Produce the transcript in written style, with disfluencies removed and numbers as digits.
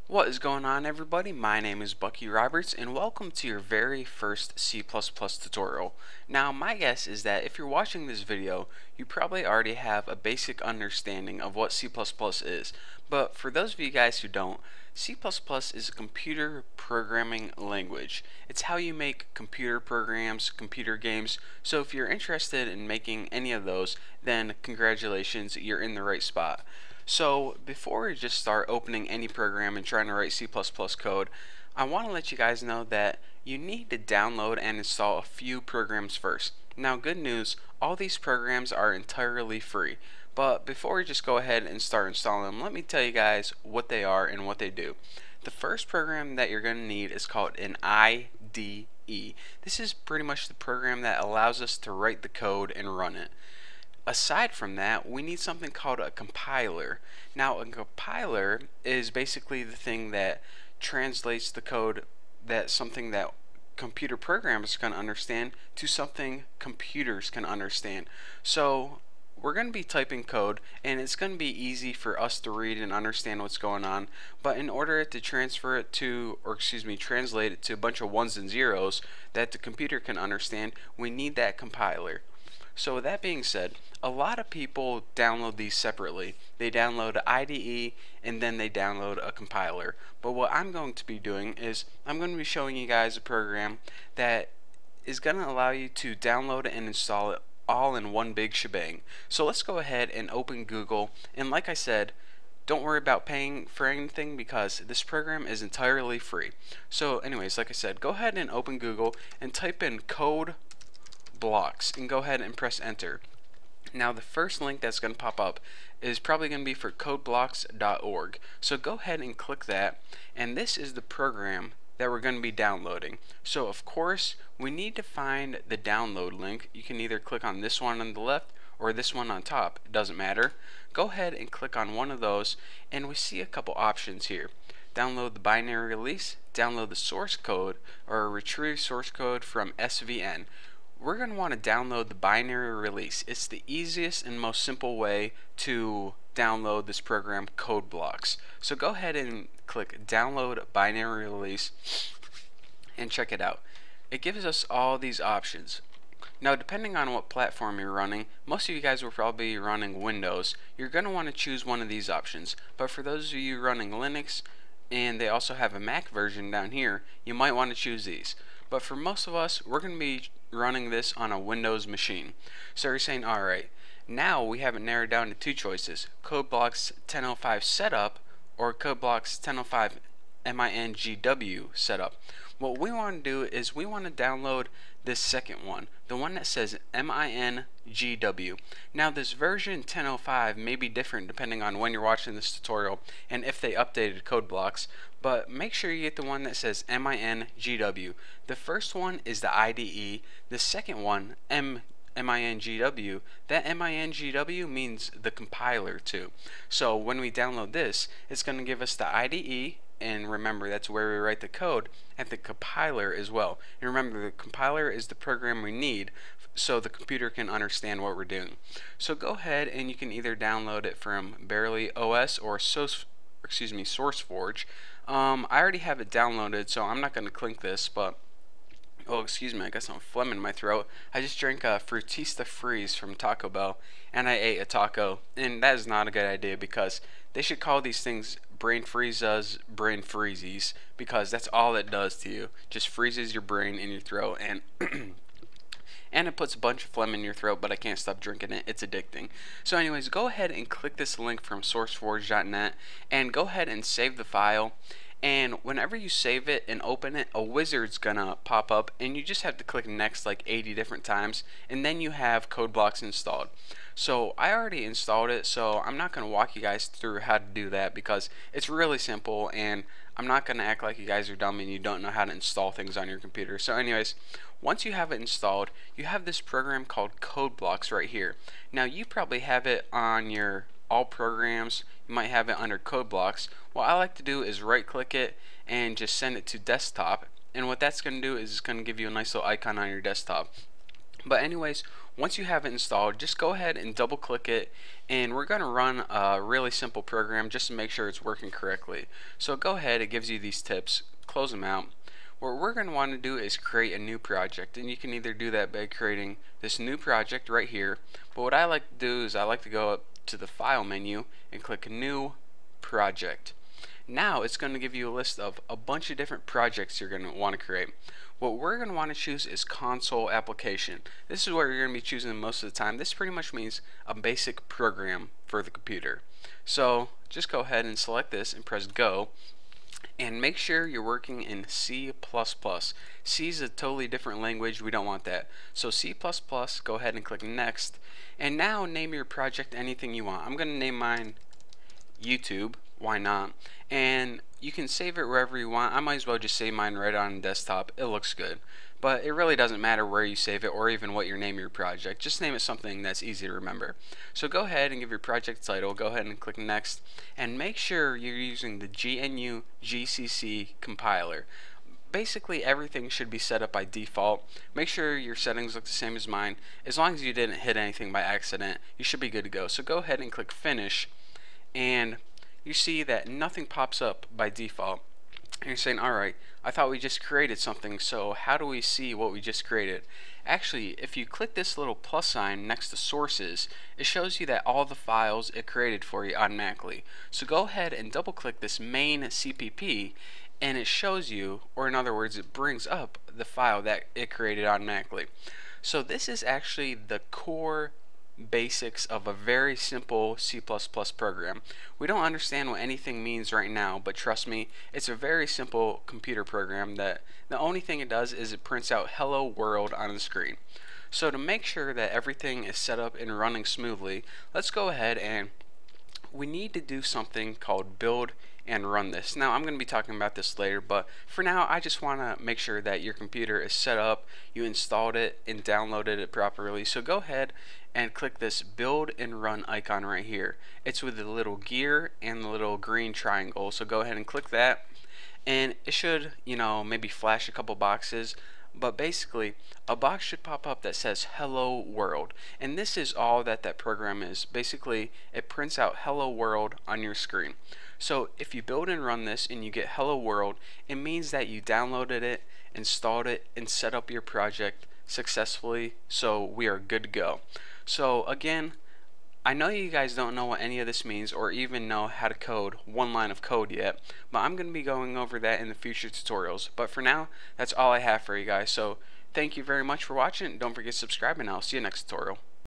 What is going on, everybody? My name is Bucky Roberts and welcome to your very first C++ tutorial. Now my guess is that if you're watching this video you probably already have a basic understanding of what C++ is, but for those of you guys who don't, C++ is a computer programming language. It's how you make computer programs, computer games, so if you're interested in making any of those, then congratulations, you're in the right spot. So before we just start opening any program and trying to write C++ code, I want to let you guys know that you need to download and install a few programs first. Now good news, all these programs are entirely free. But before we just go ahead and start installing them, let me tell you guys what they are and what they do. The first program that you're going to need is called an IDE. This is pretty much the program that allows us to write the code and run it. Aside from that, we need something called a compiler. Now, a compiler is basically the thing that translates the code that something that computer programmers can understand to something computers can understand. So we're going to be typing code and it's going to be easy for us to read and understand what's going on, but in order to transfer it to, translate it to a bunch of ones and zeros that the computer can understand, we need that compiler. So with that being said, a lot of people download these separately. They download an IDE and then they download a compiler. But what I'm going to be doing is I'm going to be showing you guys a program that is going to allow you to download it and install it all in one big shebang. So let's go ahead and open Google, and like I said, don't worry about paying for anything because this program is entirely free. So anyways, like I said, go ahead and open Google and type in CodeBlocks and go ahead and press enter. Now the first link that's going to pop up is probably going to be for codeblocks.org. So go ahead and click that, and this is the program that we're going to be downloading. So of course we need to find the download link. You can either click on this one on the left or this one on top, it doesn't matter. Go ahead and click on one of those and we see a couple options here. Download the binary release, download the source code, or retrieve source code from SVN. We're going to want to download the binary release. It's the easiest and most simple way to download this program, CodeBlocks. So go ahead and click download binary release and check it out. It gives us all these options. Now depending on what platform you're running, most of you guys will probably be running Windows. You're going to want to choose one of these options, but for those of you running Linux and they also have a Mac version down here, you might want to choose these. But for most of us, we're going to be running this on a Windows machine. So you're saying, alright, now we have it narrowed down to two choices, CodeBlocks 10.05 setup or CodeBlocks 10.05 MINGW setup. What we want to do is we want to download this second one, the one that says MINGW. Now this version 10.05 may be different depending on when you're watching this tutorial and if they updated CodeBlocks, but make sure you get the one that says MINGW. The first one is the IDE, the second one MINGW. That MINGW means the compiler too. So when we download this, it's going to give us the IDE, and remember that's where we write the code, and the compiler as well. And remember, the compiler is the program we need so the computer can understand what we're doing. So go ahead and you can either download it from Barely OS or SourceForge. I already have it downloaded, so I'm not going to click this, but oh, excuse me, I got some phlegm in my throat. I just drank a Frutista Freeze from Taco Bell, and I ate a taco, and that is not a good idea because they should call these things brain freezes, brain freezies, because that's all it does to you. Just freezes your brain in your throat, and and it puts a bunch of phlegm in your throat, but I can't stop drinking it. It's addicting. So anyways, go ahead and click this link from sourceforge.net and go ahead and save the file. And whenever you save it and open it, a wizard's gonna pop up and you just have to click next like 80 different times, and then you have CodeBlocks installed. So I already installed it, so I'm not gonna walk you guys through how to do that because it's really simple, and I'm not gonna act like you guys are dumb and you don't know how to install things on your computer. So anyways, once you have it installed, you have this program called CodeBlocks right here. Now you probably have it on your all programs, you might have it under CodeBlocks. What I like to do is right click it and just send it to desktop, and what that's going to do is it's going to give you a nice little icon on your desktop. But anyways, Once you have it installed, just go ahead and double click it, and we're going to run a really simple program just to make sure it's working correctly. So go ahead, it gives you these tips, close them out. What we're going to want to do is create a new project, and you can either do that by creating this new project right here, but what I like to do is I like to go up to the file menu and click new project. Now it's going to give you a list of a bunch of different projects you're going to want to create. What we're going to want to choose is console application. This is what you're going to be choosing most of the time. This pretty much means a basic program for the computer. So just go ahead and select this and press go, and make sure you're working in C++. C is a totally different language. We don't want that. So C++, go ahead and click next, and now name your project anything you want. I'm going to name mine YouTube, why not? And you can save it wherever you want. I might as well just save mine right on desktop. It looks good. But it really doesn't matter where you save it or even what you name your project. Just name it something that's easy to remember. So go ahead and give your project title, go ahead and click next, and make sure you're using the GNU GCC compiler. Basically everything should be set up by default. Make sure your settings look the same as mine. As long as you didn't hit anything by accident, you should be good to go. So go ahead and click finish, and you see that nothing pops up by default. And you're saying, alright, I thought we just created something, so how do we see what we just created? Actually, if you click this little plus sign next to sources, it shows you that all the files it created for you automatically. So go ahead and double click this main CPP, and it shows you, or in other words, it brings up the file that it created automatically. So this is actually the core basics of a very simple C++ program. We don't understand what anything means right now, but trust me, it's a very simple computer program that the only thing it does is it prints out hello world on the screen. So to make sure that everything is set up and running smoothly, let's go ahead and we need to do something called build and run this. Now I'm going to be talking about this later, but for now I just want to make sure that your computer is set up, you installed it and downloaded it properly. So go ahead and click this build and run icon right here. It's with the little gear and the little green triangle. So go ahead and click that, and it should, maybe flash a couple boxes. But basically, a box should pop up that says hello world, and this is all that program is. Basically, it prints out hello world on your screen. So if you build and run this and you get hello world, it means that you downloaded it, installed it, and set up your project successfully, so we are good to go. So again, I know you guys don't know what any of this means or even know how to code one line of code yet, but I'm going to be going over that in the future tutorials. But for now, that's all I have for you guys. So thank you very much for watching. Don't forget to subscribe, and I'll see you next tutorial.